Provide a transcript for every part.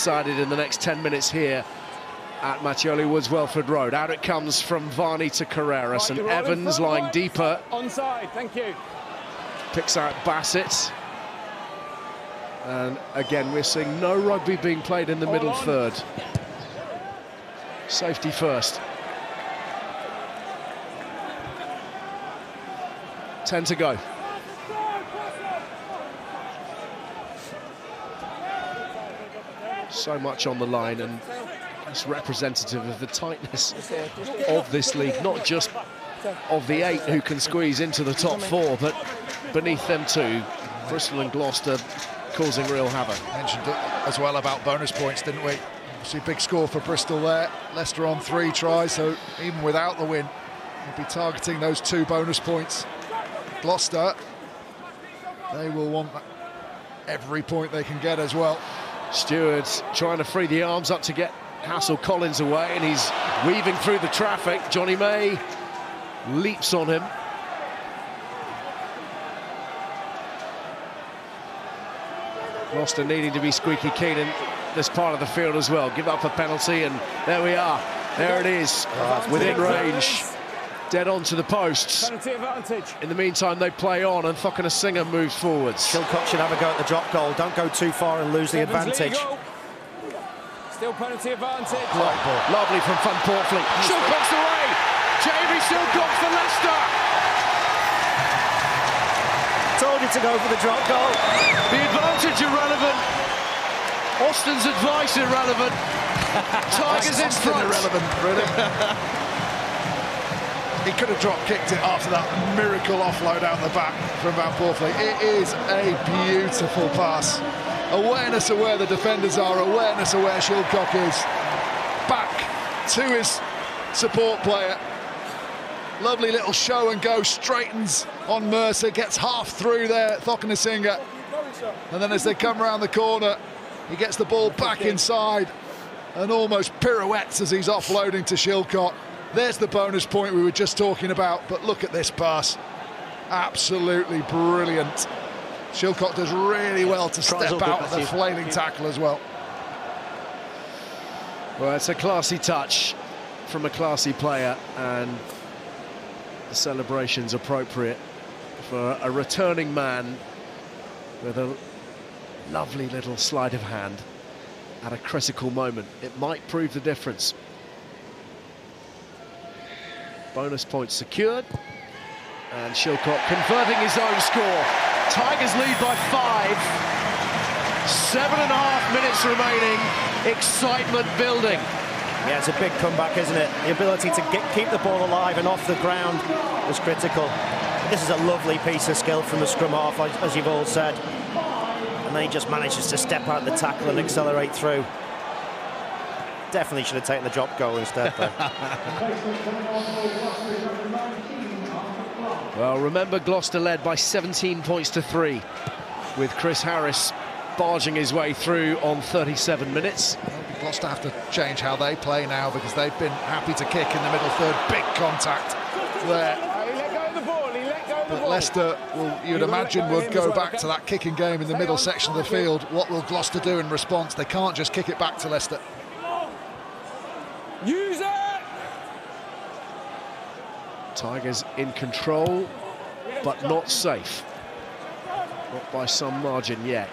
decided in the next 10 minutes here at Mattioli Woods, Welford Road. Out it comes from Varney to Carreras, and Evans lying deeper. Onside, thank you. Picks out Bassett. And again, we're seeing no rugby being played in the middle third. Safety first. 10 to go. So much on the line, and it's representative of the tightness of this league, not just of the 8 who can squeeze into the top 4, but beneath them too, Bristol and Gloucester causing real havoc. Mentioned it as well about bonus points, didn't we? Obviously big score for Bristol there. Leicester on 3 tries, so even without the win, we'll be targeting those 2 bonus points. Gloucester, they will want every point they can get as well. Stewart trying to free the arms up to get Hassel-Collins away, and he's weaving through the traffic. Johnny May leaps on him. Gloucester needing to be squeaky keen in this part of the field as well. Give up a penalty, and there we are. There it is, within range. Dead on to the posts. Penalty advantage. In the meantime, they play on, and Singer moves forwards. Shilcock should have a go at the drop goal. Don't go too far and lose the advantage. Still penalty advantage. Lovely from Van Portfleet. Shilcock's away. Jamie Shilcock for Leicester. Told you to go for the drop goal. The advantage irrelevant. Austin's advice irrelevant. Tigers in front. Irrelevant, really. He could have drop-kicked it after that miracle offload out the back from Van Portfleet. It is a beautiful pass. Awareness of where the defenders are, awareness of where Shilcock is. Back to his support player. Lovely little show and go, straightens on Mercer, gets half through there, Singer. And then as they come around the corner, he gets the ball back inside and almost pirouettes as he's offloading to Shilcock. There's the bonus point we were just talking about, but look at this pass. Absolutely brilliant. Shilcock does really well to step out of the flailing tackle as well. Well, it's a classy touch from a classy player, and the celebration's appropriate for a returning man with a lovely little sleight of hand at a critical moment. It might prove the difference. Bonus points secured, and Shilcock converting his own score. Tigers lead by 5. 7.5 minutes remaining. Excitement building. Yeah, it's a big comeback, isn't it? The ability to keep the ball alive and off the ground was critical. This is a lovely piece of skill from the scrum half, as you've all said. And then he just manages to step out the tackle and accelerate through. Definitely should have taken the drop goal instead, though. Well, remember, Gloucester led by 17 points to 3, with Chris Harris barging his way through on 37 minutes. Gloucester have to change how they play now, because they've been happy to kick in the middle third. Big contact there. He let go of the ball, he let go of the ball. But Leicester, you'd imagine, would go back to that kicking game in the middle section of the field. What will Gloucester do in response? They can't just kick it back to Leicester. Use it! Tigers in control, but not safe. Not by some margin yet.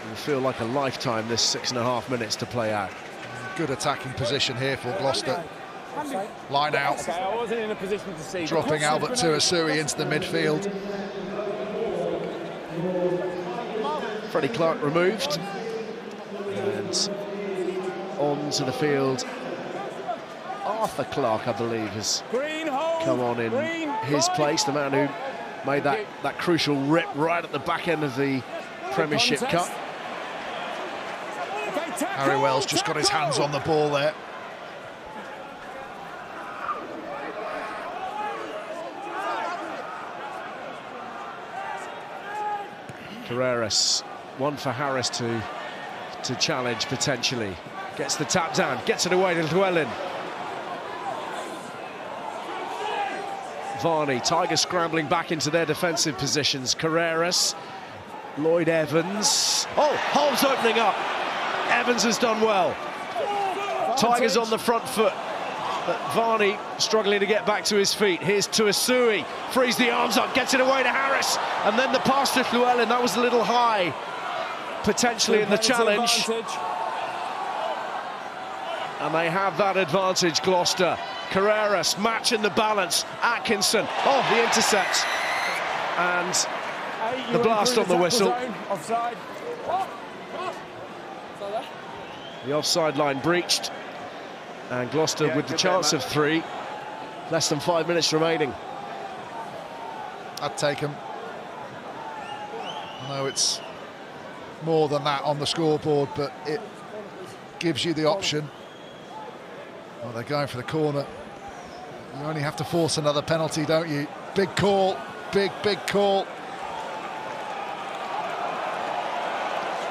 It will feel like a lifetime, this 6.5 minutes to play out. Good attacking position here for Gloucester. Line out. Okay, I wasn't in a position to see. Dropping Albert Tuasui into the midfield. Freddie Clark removed. And on to the field. Arthur Clark, I believe, has come on in his place. The man who made that crucial rip right at the back end of the Premiership Cup. Harry Wells just got his hands on the ball there. Carreras, one for Harris to challenge potentially. Gets the tap down, gets it away to Llewellyn. Varney, Tigers scrambling back into their defensive positions. Carreras, Lloyd Evans. Oh, Holmes opening up. Evans has done well. Tigers on the front foot, but Varney struggling to get back to his feet. Here's Tuisui, frees the arms up, gets it away to Harris, and then the pass to Llewellyn. That was a little high, potentially in the challenge. And they have that advantage, Gloucester. Carreras matching the balance. Atkinson, oh, the intercept. And the blast on the whistle. Offside. The offside line breached. And Gloucester with the chance of 3. Less than 5 minutes remaining. I'd take him. I know it's more than that on the scoreboard, but it gives you the option. Well, they're going for the corner. You only have to force another penalty, don't you? Big call, big call.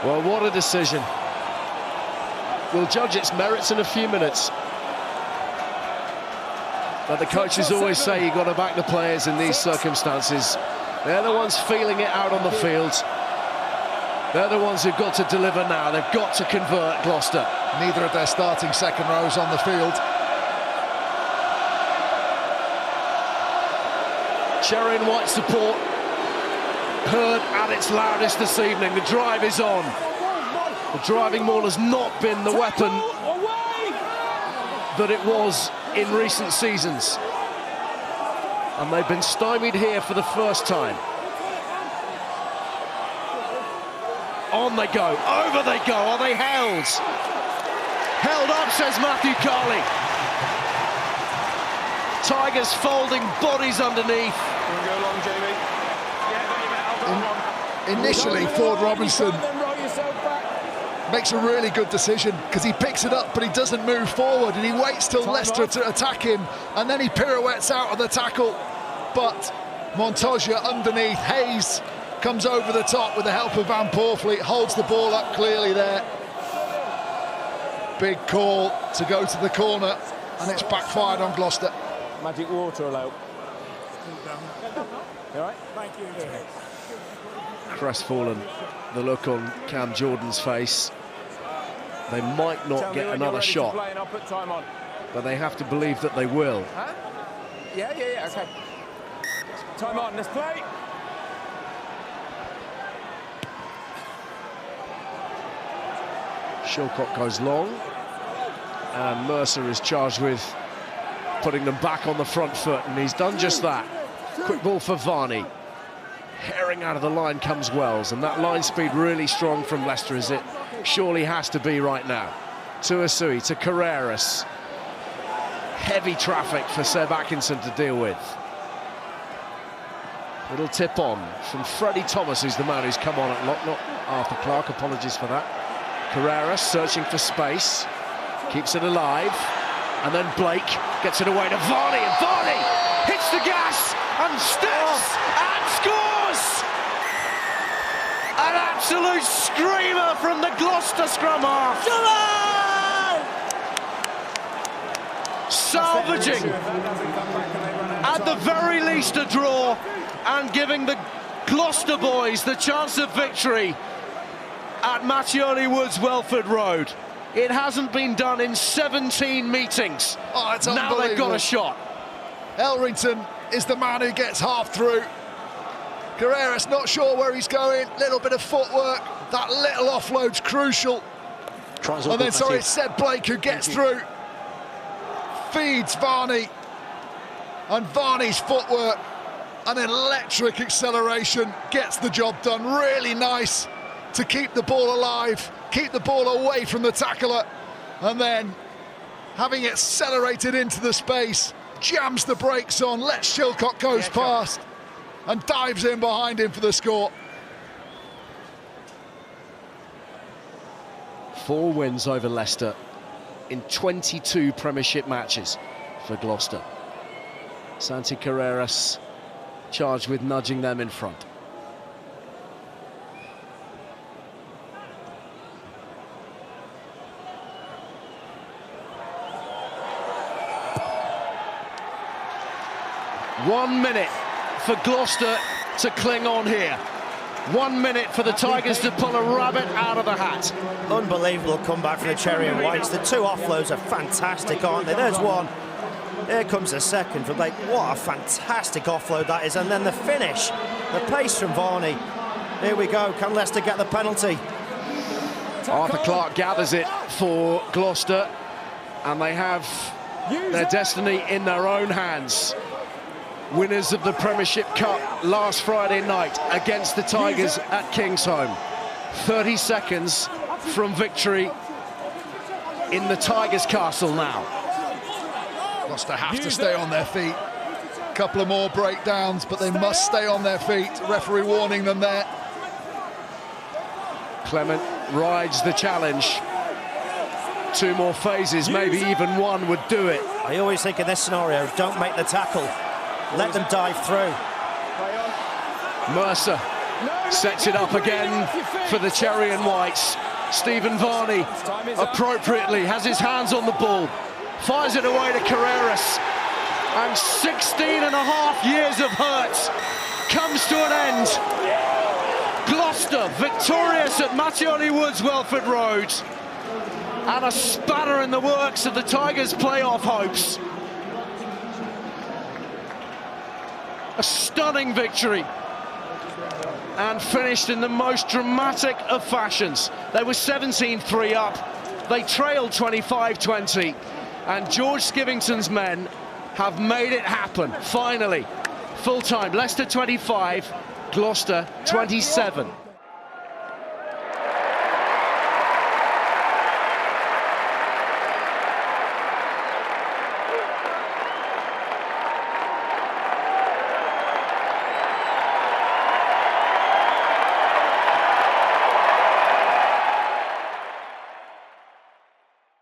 Well, what a decision. We'll judge its merits in a few minutes. But the coaches always say you've got to back the players in these circumstances. They're the ones feeling it out on the field. They're the ones who've got to deliver now. They've got to convert, Gloucester. Neither of their starting second rows on the field. Cherry and white support heard at its loudest this evening. The drive is on. The driving maul has not been the weapon that it was in recent seasons. And they've been stymied here for the first time. On they go, over they go, are they held? Held up, says Matthew Carley. Tigers folding bodies underneath. Go long, Jamie. Initially, Ford Robinson makes a really good decision because he picks it up but he doesn't move forward and he waits till Leicester to attack him and then he pirouettes out of the tackle. But Montoya underneath, Hayes comes over the top with the help of Van Poortvliet, holds the ball up clearly there. Big call to go to the corner and it's backfired on Gloucester. Magic water allowed. You all right? Thank you. Crestfallen, the look on Cam Jordan's face. They might not get another shot, but they have to believe that they will. Huh? Yeah, okay. Time on, let's play. Shilcock goes long, and Mercer is charged with putting them back on the front foot, and he's done just that. Quick ball for Varney. Herring out of the line comes Wells, and that line speed really strong from Leicester, as it surely has to be right now. Tuisui to Carreras. Heavy traffic for Seb Atkinson to deal with. Little tip on from Freddie Thomas, who's the man who's come on at lock, not Arthur Clarke, apologies for that. Carreras searching for space, keeps it alive, and then Blake gets it away to Varney, and Varney hits the gas and steps and scores! An absolute screamer from the Gloucester scrum half. Salvaging, at the very least, a draw, and giving the Gloucester boys the chance of victory at Mattioli Woods, Welford Road. It hasn't been done in 17 meetings. Oh, it's now they've got a shot. Elrington is the man who gets half through. Carreras not sure where he's going, little bit of footwork, that little offload's crucial. And then, sorry, it's Seb Blake who gets through, feeds Varney, and Varney's footwork, an electric acceleration, gets the job done. Really nice to keep the ball alive, keep the ball away from the tackler, and then having it accelerated into the space, jams the brakes on, lets Shilcock goes past, and dives in behind him for the score. 4 wins over Leicester in 22 Premiership matches for Gloucester. Santi Carreras charged with nudging them in front. "1 minute for Gloucester to cling on here. 1 minute for the Tigers to pull a rabbit out of the hat. Unbelievable comeback from the Cherry and Whites. The two offloads are fantastic, aren't they? There's one. Here comes the second from Blake. What a fantastic offload that is. And then the finish, the pace from Varney. Here we go. Can Leicester get the penalty? Arthur Clarke gathers it for Gloucester, and they have their destiny in their own hands. Winners of the Premiership Cup last Friday night against the Tigers at Kingsholm. 30 seconds from victory in the Tigers' castle now. Gloucester have to stay on their feet. A couple of more breakdowns, but they must stay on their feet. Referee warning them there. Clement rides the challenge. 2 more phases, maybe even 1 would do it. I always think in this scenario, don't make the tackle. Let them dive through. Mercer sets it up again for the Cherry and Whites. Stephen Varney appropriately has his hands on the ball, fires it away to Carreras, and 16 and a half years of hurt comes to an end. Gloucester victorious at Mattioli Woods, Welford Road, and a spanner in the works of the Tigers' playoff hopes. A stunning victory, and finished in the most dramatic of fashions. They were 17-3 up, they trailed 25-20, and George Skivington's men have made it happen, finally. Full time, Leicester 25, Gloucester 27.